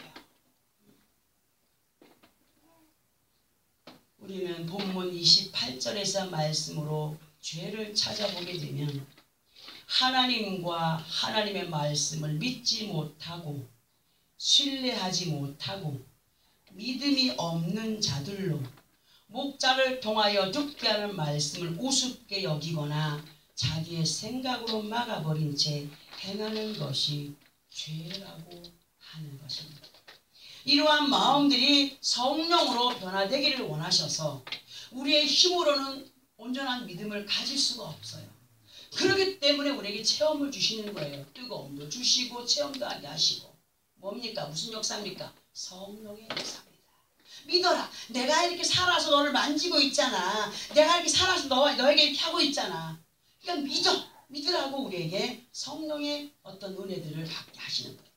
우리는 본문 28절에서 말씀으로 죄를 찾아보게 되면 하나님과 하나님의 말씀을 믿지 못하고 신뢰하지 못하고 믿음이 없는 자들로 목자를 통하여 듣게 하는 말씀을 우습게 여기거나 자기의 생각으로 막아버린 채 행하는 것이 죄라고 하는 것입니다. 이러한 마음들이 성령으로 변화되기를 원하셔서 우리의 힘으로는 온전한 믿음을 가질 수가 없어요. 그렇기 때문에 우리에게 체험을 주시는 거예요. 뜨거움도 주시고 체험도 하게 하시고. 뭡니까? 무슨 역사입니까? 성령의 역사입니다. 믿어라. 내가 이렇게 살아서 너를 만지고 있잖아. 내가 이렇게 살아서 너에게 이렇게 하고 있잖아. 그러니까 믿으라고 우리에게 성령의 어떤 은혜들을 받게 하시는 거예요.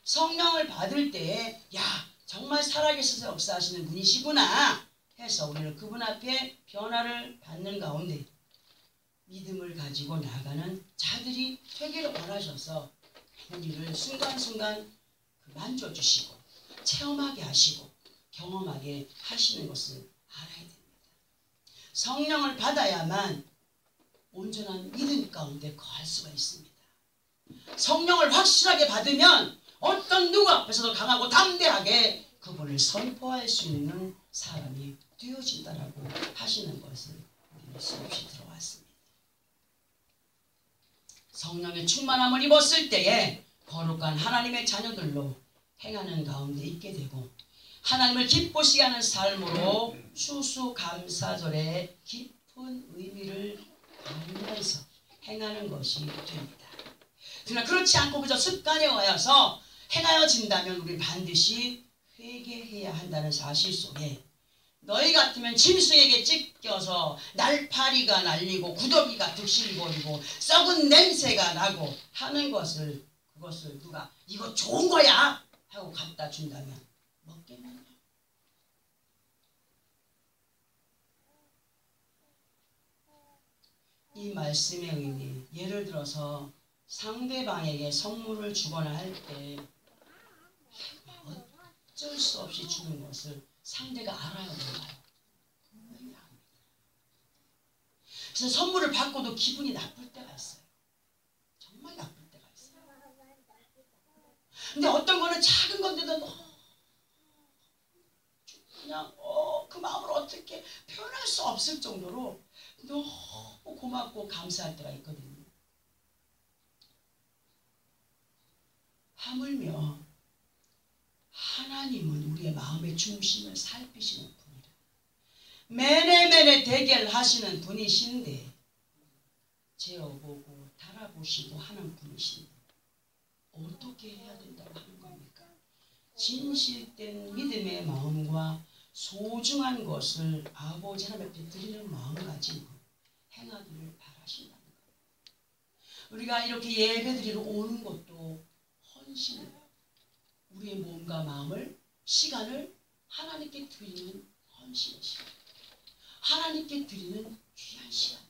성령을 받을 때, 야, 정말 살아계셔서 역사하시는 분이시구나 해서 우리는 그분 앞에 변화를 받는 가운데 믿음을 가지고 나가는 자들이 되기를 원하셔서 우리를 순간순간 만져주시고 체험하게 하시고 경험하게 하시는 것을 알아야 됩니다. 성령을 받아야만 온전한 믿음 가운데 거할 수가 있습니다. 성령을 확실하게 받으면 어떤 누구 앞에서도 강하고 담대하게 그분을 선포할 수 있는 사람이 되어진다라고 하시는 것을 우리는 수없이 들어왔습니다. 성령의 충만함을 입었을 때에 거룩한 하나님의 자녀들로 행하는 가운데 있게 되고, 하나님을 기쁘시게 하는 삶으로 추수감사절의 깊은 의미를 알면서 행하는 것이 됩니다. 그러나 그렇지 않고 그저 습관에 의해서 행하여진다면 우리 반드시 회개해야 한다는 사실 속에, 너희 같으면 짐승에게 찢겨서 날파리가 날리고 구더기가 득실거리고 썩은 냄새가 나고 하는 것을, 그것을 누가 이거 좋은 거야 하고 갖다 준다면 먹겠느냐? 이 말씀의 의미, 예를 들어서 상대방에게 선물을 주거나 할 때 어쩔 수 없이 주는 것을 상대가 알아요, 몰라요? 분명히 압니다. 그래서 선물을 받고도 기분이 나쁠 때가 있어요. 정말 나쁠 때가 있어요. 근데 어떤 거는 작은 건데도 너무 그냥 그 마음을 어떻게 표현할 수 없을 정도로 너무 고맙고 감사할 때가 있거든요. 하물며 하나님은 우리의 마음의 중심을 살피시는 분이라. 매네매네 대결하시는 분이신데, 재어보고 달아보시고 하는 분이신데 어떻게 해야 된다고 하는 겁니까? 진실된 믿음의 마음과 소중한 것을 아버지 하나님 앞에 드리는 마음가짐으로 행하기를 바라신다는 거예요. 우리가 이렇게 예배드리러 오는 것도 헌신이에요. 우리의 몸과 마음을, 시간을 하나님께 드리는 헌신의 시간, 하나님께 드리는 귀한 시간,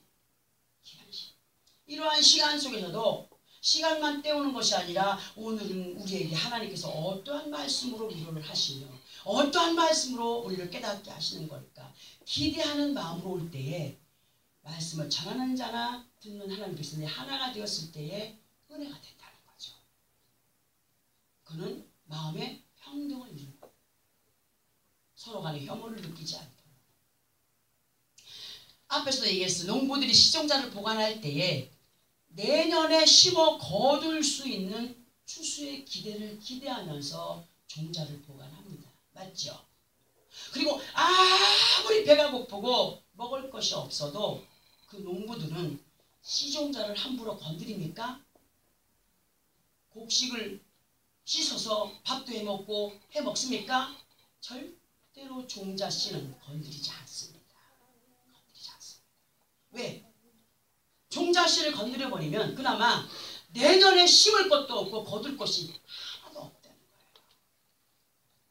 귀한 시간. 이러한 시간 속에서도 시간만 때우는 것이 아니라 오늘은 우리에게 하나님께서 어떠한 말씀으로 위로를 하시며 어떠한 말씀으로 우리를 깨닫게 하시는 걸까 기대하는 마음으로 올 때에 말씀을 전하는 자나 듣는 하나님께서 하나가 되었을 때에 은혜가 된다는 거죠. 그는 마음의 평등을 이루고 서로 간에 혐오를 느끼지 않도록. 앞에서도 얘기했어요. 농부들이 시종자를 보관할 때에 내년에 심어 거둘 수 있는 추수의 기대를 기대하면서 종자를 보관합니다. 맞죠? 그리고 아무리 배가 고프고 먹을 것이 없어도 그 농부들은 시종자를 함부로 건드립니까? 곡식을 씻어서 밥도 해 먹습니까? 절대로 종자씨는 건드리지 않습니다. 건드리지 않습니다. 왜? 종자씨를 건드려버리면 그나마 내년에 심을 것도 없고 거둘 것이 하나도 없다는 거예요.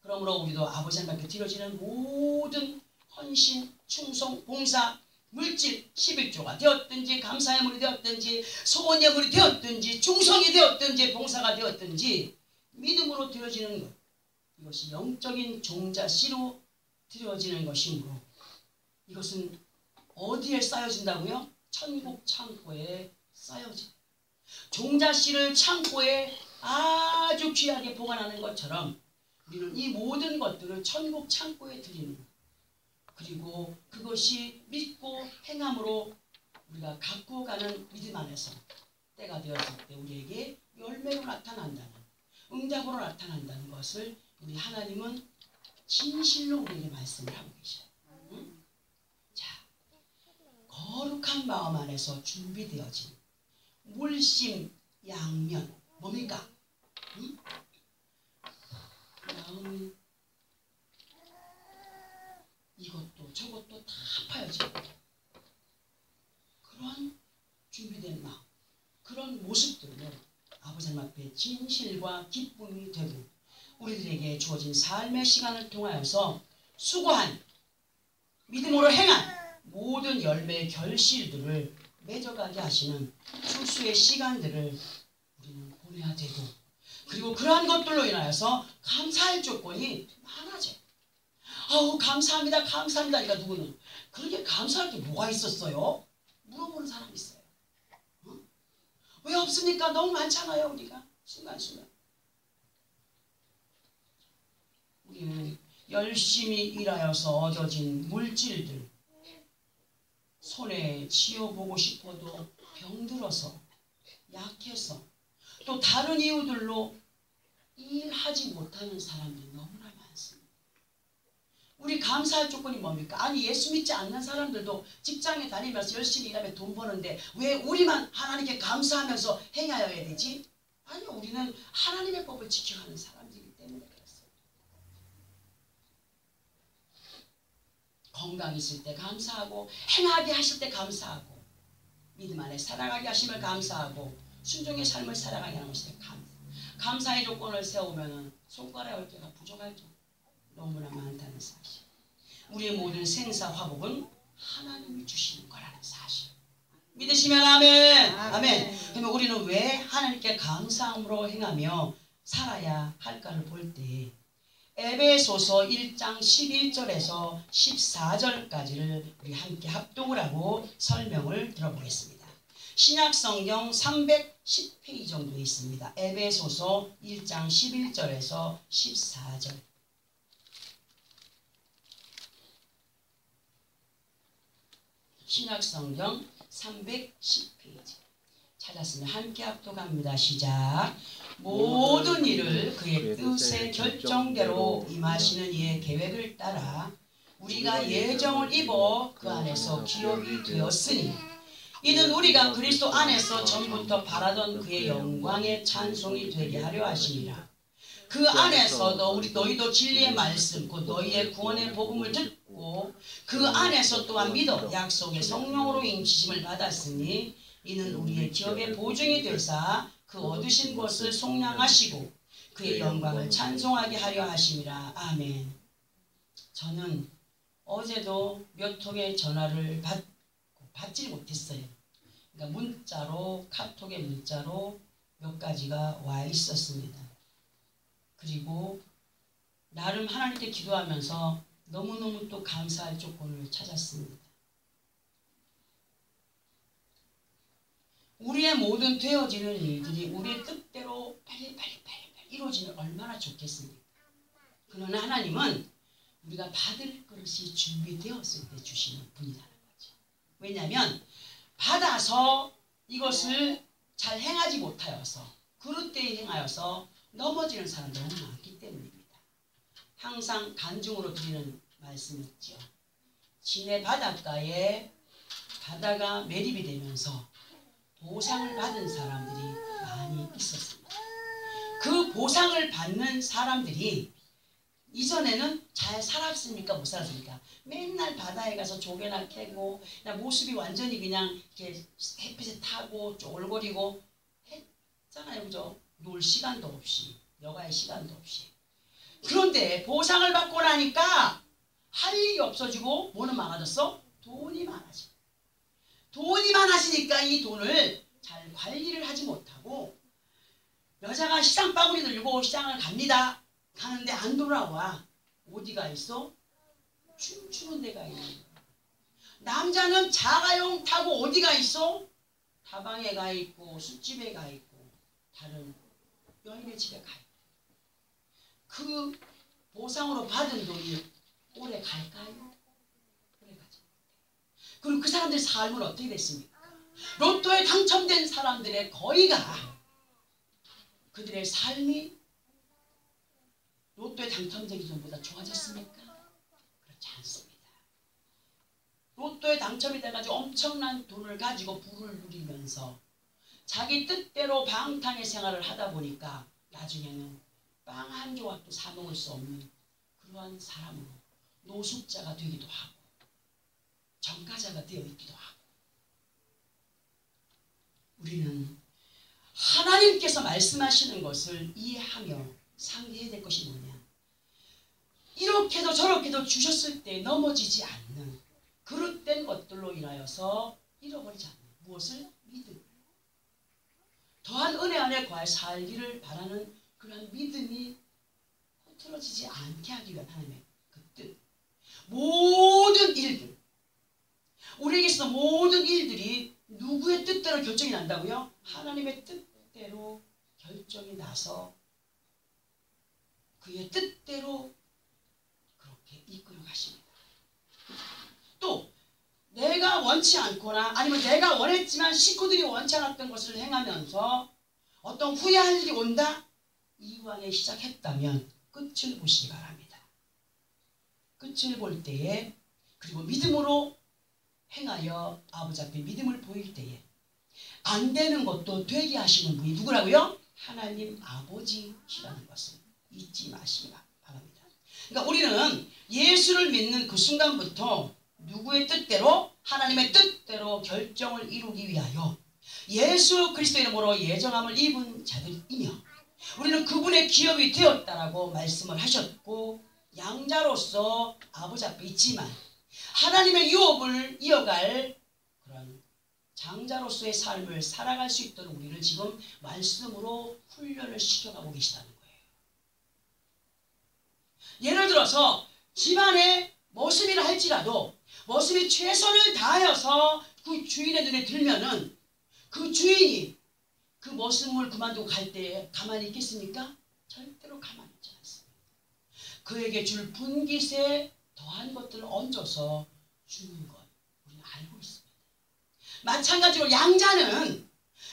그러므로 우리도 아버지 하나님께 드려지는 모든 헌신, 충성, 봉사, 물질 11조가 되었든지 감사의 물이 되었든지 소원의 물이 되었든지 충성이 되었든지 봉사가 되었든지 믿음으로 드려지는 것, 이것이 영적인 종자씨로 드려지는 것이므로 이것은 어디에 쌓여진다고요? 천국 창고에 쌓여진 종자씨를 창고에 아주 귀하게 보관하는 것처럼 우리는 이 모든 것들을 천국 창고에 드리는 것, 그리고 그것이 믿고 행함으로 우리가 갖고 가는 믿음 안에서 때가 되었을 때 우리에게 열매로 나타난다는, 응답으로 나타난다는 것을 우리 하나님은 진실로 우리에게 말씀을 하고 계셔요. 응? 자, 거룩한 마음 안에서 준비되어진 물심 양면 뭡니까? 응? 마음이 이것도 저것도 다 파여지고 그런 준비된 마음, 그런 모습들로 아버지 하나님 앞에 진실과 기쁨이 되고 우리들에게 주어진 삶의 시간을 통하여서 수고한 믿음으로 행한 모든 열매의 결실들을 맺어가게 하시는 출수의 시간들을 우리는 보내야 되고, 그리고 그러한 것들로 인하여서 감사할 조건이 많아져요. 아우 감사합니다 감사합니다. 그러니까 누구는 그렇게 감사할 게 뭐가 있었어요? 물어보는 사람이 있어요. 어? 왜 없습니까? 너무 많잖아요. 우리가 순간순간 우리는 열심히 일하여서 얻어진 물질들, 손에 쥐어보고 싶어도 병들어서 약해서 또 다른 이유들로 일하지 못하는 사람들이 너무나 많습니다. 우리 감사할 조건이 뭡니까? 아니 예수 믿지 않는 사람들도 직장에 다니면서 열심히 일하며 돈 버는데 왜 우리만 하나님께 감사하면서 행하여야 되지? 아니 우리는 하나님의 법을 지켜가는 사람들이기 때문에 그렇습니다. 건강 있을 때 감사하고 행하게 하실 때 감사하고 믿음 안에 살아가게 하심을 감사하고 순종의 삶을 살아가게 하는 것에 감사의 조건을 세우면 손가락 10개가 부족할 정도 너무나 많다는 사실. 우리의 모든 생사 화복은 하나님이 주시는 거라는 사실. 믿으시면 아멘. 아멘. 그러면 우리는 왜 하나님께 감사함으로 행하며 살아야 할까를 볼 때 에베소서 1장 11절에서 14절까지를 우리 함께 합독을 하고 설명을 들어보겠습니다. 신약성경 310페이지 정도 있습니다. 에베소서 1장 11절에서 14절. 신약성경 310페이지 찾았으면 함께 합독합니다. 시작. 모든 일을 그의 뜻의 결정대로 임하시는 이의 계획을 따라 우리가 예정을 입어 그 안에서 기업이 되었으니 이는 우리가 그리스도 안에서 전부터 바라던 그의 영광의 찬송이 되게 하려 하심이라. 그 안에서도 너희도 진리의 말씀 곧 너희의 구원의 복음을 듣고 그 안에서 또한 믿어 약속의 성령으로 인치심을 받았으니 이는 우리의 기업의 보증이 되사 그 얻으신 것을 속량하시고 그의 영광을 찬송하게 하려 하심이라. 아멘. 저는 어제도 몇 통의 전화를 받지 못했어요. 그러니까 문자로, 카톡의 문자로 몇 가지가 와 있었습니다. 그리고 나름 하나님께 기도하면서 너무너무 또 감사할 조건을 찾았습니다. 우리의 모든 되어지는 일들이 우리의 뜻대로 빨리 이루어지면 얼마나 좋겠습니까? 그러나 하나님은 우리가 받을 그릇이 준비되었을 때 주시는 분이라는 거죠. 왜냐하면 받아서 이것을 잘 행하지 못하여서 그릇되이 행하여서 넘어지는 사람들이 너무 많기 때문입니다. 항상 간증으로 드리는 말씀이 있죠. 시내 바닷가에 바다가 매립이 되면서 보상을 받은 사람들이 많이 있었습니다. 그 보상을 받는 사람들이 이전에는 잘 살았습니까? 못 살았습니까? 맨날 바다에 가서 조개나 캐고 그냥 모습이 완전히 그냥 이렇게 햇빛에 타고 쫄거리고 했잖아요. 그죠? 놀 시간도 없이 여가의 시간도 없이. 그런데 보상을 받고 나니까 할 일이 없어지고 뭐는 많아졌어? 돈이 많아져. 돈이 많아지니까 이 돈을 잘 관리를 하지 못하고 여자가 시장 바구니 들고 시장을 갑니다. 가는데 안 돌아와. 어디가 있어? 춤추는 데가 있는 거야. 남자는 자가용 타고 어디가 있어? 다방에 가 있고 술집에 가 있고 다른 여인의 집에 가 있고. 그 보상으로 받은 돈이 오래 갈까요? 오래 가지 못해요. 그리고 그 사람들의 삶은 어떻게 됐습니까? 로또에 당첨된 사람들의 거의가 그들의 삶이 로또에 당첨되기 전보다 좋아졌습니까? 그렇지 않습니다. 로또에 당첨이 돼가지고 엄청난 돈을 가지고 부를 누리면서 자기 뜻대로 방탕의 생활을 하다 보니까 나중에는 빵 한 조각도 사 먹을 수 없는 그러한 사람으로 노숙자가 되기도 하고 전가자가 되어 있기도 하고. 우리는 하나님께서 말씀하시는 것을 이해하며 상기해야 될 것이 뭐냐? 이렇게도 저렇게도 주셨을 때 넘어지지 않는 그릇된 것들로 인하여서 잃어버리지 않는 무엇을? 믿음. 더한 은혜 안에 거하여 살기를 바라는 그런 믿음이 흐트러지지 않게 하기 위한 하나님의 그 뜻. 모든 일들, 우리에게 있어서 모든 일들이 누구의 뜻대로 결정이 난다고요? 하나님의 뜻대로 결정이 나서 그의 뜻대로 그렇게 이끌어 가십니다. 또 내가 원치 않거나 아니면 내가 원했지만 식구들이 원치 않았던 것을 행하면서 어떤 후회할 일이 온다? 이왕에 시작했다면 끝을 보시기 바랍니다. 끝을 볼 때에 그리고 믿음으로 행하여 아버지 앞에 믿음을 보일 때에 안 되는 것도 되게 하시는 분이 누구라고요? 하나님 아버지시라는 것을 잊지 마시기 바랍니다. 그러니까 우리는 예수를 믿는 그 순간부터 누구의 뜻대로? 하나님의 뜻대로 결정을 이루기 위하여 예수 그리스도 이름으로 예정함을 입은 자들이며 우리는 그분의 기업이 되었다라고 말씀을 하셨고 양자로서 아버지 앞에 있지만 하나님의 유업을 이어갈 그런 장자로서의 삶을 살아갈 수 있도록 우리를 지금 말씀으로 훈련을 시켜가고 계시다는 거예요. 예를 들어서 집안에 머슴이라 할지라도 머슴이 최선을 다하여서 그 주인의 눈에 들면은 그 주인이 그 머슴을 그만두고 갈 때 가만히 있겠습니까? 절대로 가만히 있지 않습니다. 그에게 줄 분깃에 더한 것들을 얹어서 주는 것 우리는 알고 있습니다. 마찬가지로 양자는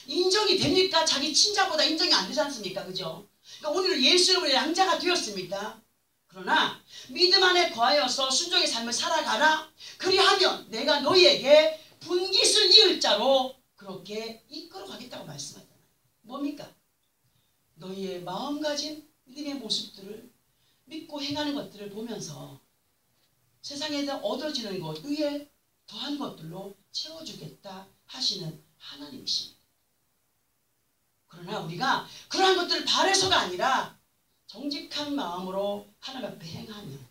인정이 됩니까? 자기 친자보다 인정이 안 되지 않습니까? 그죠? 그러니까 오늘 예수 이름으로 양자가 되었습니다. 그러나 믿음 안에 거하여서 순종의 삶을 살아가라. 그리하면 내가 너희에게 분깃을 이을 자로 그렇게 이끌어 가겠다고 말씀하잖아요. 뭡니까? 너희의 마음가짐 믿음의 모습들을 믿고 행하는 것들을 보면서 세상에서 얻어지는 것 위에 더한 것들로 채워주겠다 하시는 하나님이십니다. 그러나 우리가 그러한 것들을 바래서가 아니라 정직한 마음으로 하나님 앞에 행하면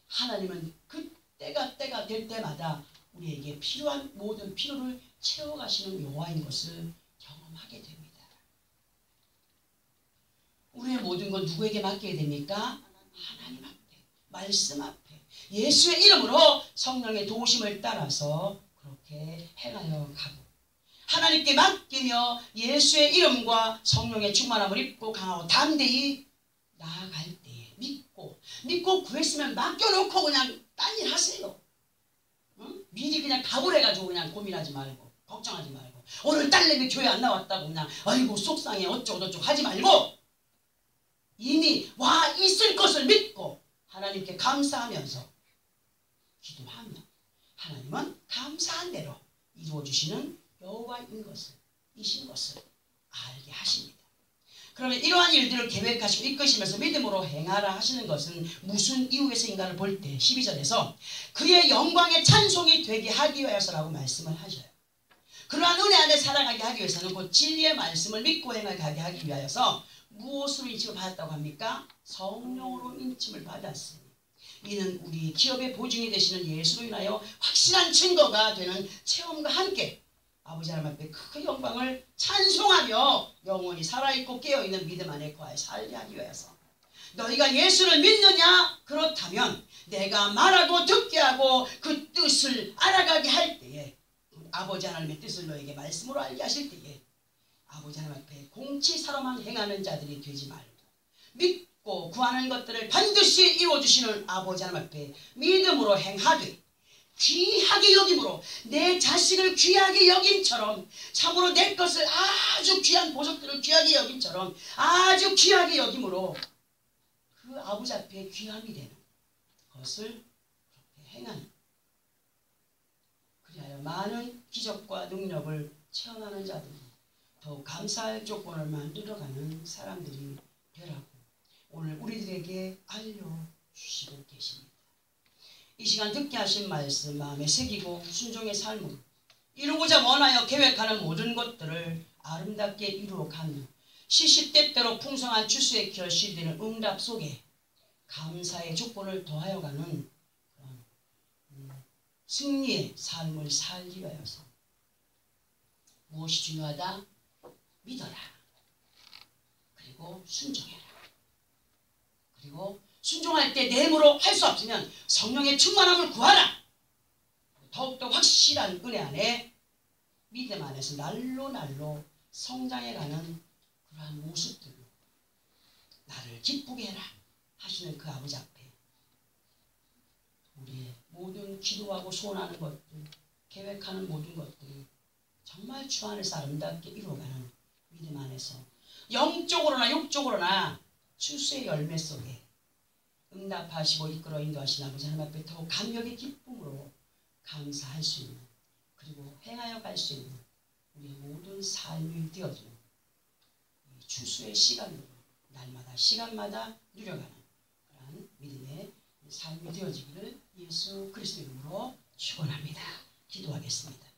하나님은 그 때가 될 때마다 우리에게 필요한 모든 필요를 채워가시는 여호와인 것을 경험하게 됩니다. 우리의 모든 건 누구에게 맡겨야 됩니까? 하나님 앞에, 말씀 앞에 예수의 이름으로 성령의 도우심을 따라서 그렇게 행하여 가고 하나님께 맡기며 예수의 이름과 성령의 충만함을 입고 강하고 담대히 나아갈 때에 믿고 구했으면 맡겨놓고 그냥 딴 일 하세요. 응? 미리 그냥 가불해가지고 그냥 고민하지 말고 걱정하지 말고 오늘 딸내미 교회 안 나왔다고 그냥 아이고 속상해 어쩌고 저쩌고 하지 말고 이미 와 있을 것을 믿고 하나님께 감사하면서 기도하면 하나님은 감사한 대로 이루어주시는 여호와인 것을 이신 것을 알게 하십니다. 그러면 이러한 일들을 계획하시고 이끄시면서 믿음으로 행하라 하시는 것은 무슨 이유에서 인간을 볼 때 12절에서 그의 영광의 찬송이 되게 하기 위해서라고 말씀을 하셔요. 그러한 은혜 안에 살아가게 하기 위해서는 곧 진리의 말씀을 믿고 행하게 하기 위하여서 무엇으로 인침을 받았다고 합니까? 성령으로 인침을 받았으니 이는 우리 기업의 보증이 되시는 예수로 인하여 확실한 증거가 되는 체험과 함께 아버지 하나님 앞에 그 영광을 찬송하며 영원히 살아있고 깨어있는 믿음 안에 거하여 살게 하기 위해서 너희가 예수를 믿느냐? 그렇다면 내가 말하고 듣게 하고 그 뜻을 알아가게 할 때에 아버지 하나님의 뜻을 너에게 말씀으로 알게 하실 때에 아버지 하나님 앞에 공치사로만 행하는 자들이 되지 말고 믿고 구하는 것들을 반드시 이루어주시는 아버지 하나님 앞에 믿음으로 행하되 귀하게 여김으로 내 자식을 귀하게 여김처럼 참으로 내 것을 아주 귀한 보석들을 귀하게 여김처럼 아주 귀하게 여김으로 그 아버지 앞에 귀함이 되는 것을 그렇게 행하는 그리하여 많은 기적과 능력을 체험하는 자들이 더욱 감사할 조건을 만들어가는 사람들이 되라고 오늘 우리들에게 알려주시고 계십니다. 이 시간 듣게 하신 말씀 마음에 새기고 순종의 삶으로 이루고자 원하여 계획하는 모든 것들을 아름답게 이루어가는 시시때때로 풍성한 주수의 결실되는 응답 속에 감사의 조건을 더하여 가는 그런 승리의 삶을 살기 위하여서 무엇이 중요하다? 믿어라. 그리고 순종해라. 그리고 순종할 때 내 힘으로 할 수 없으면 성령의 충만함을 구하라. 더욱더 확실한 은혜 안에 믿음 안에서 날로 성장해가는 그러한 모습들로 나를 기쁘게 해라 하시는 그 아버지 앞에 우리의 모든 기도하고 소원하는 것들 계획하는 모든 것들이 정말 주 안에서 아름답게 이루어가는 믿음 안에서 영적으로나 육적으로나 추수의 열매 속에 응답하시고 이끌어 인도하신 아버지 하나님 앞에 더욱 감격의 기쁨으로 감사할 수 있는 그리고 행하여 갈 수 있는 우리의 모든 삶이 되어지는 추수의 시간으로 날마다 시간마다 누려가는 그러한 믿음의 삶이 되어지기를 예수 그리스도 이름으로 축원합니다. 기도하겠습니다.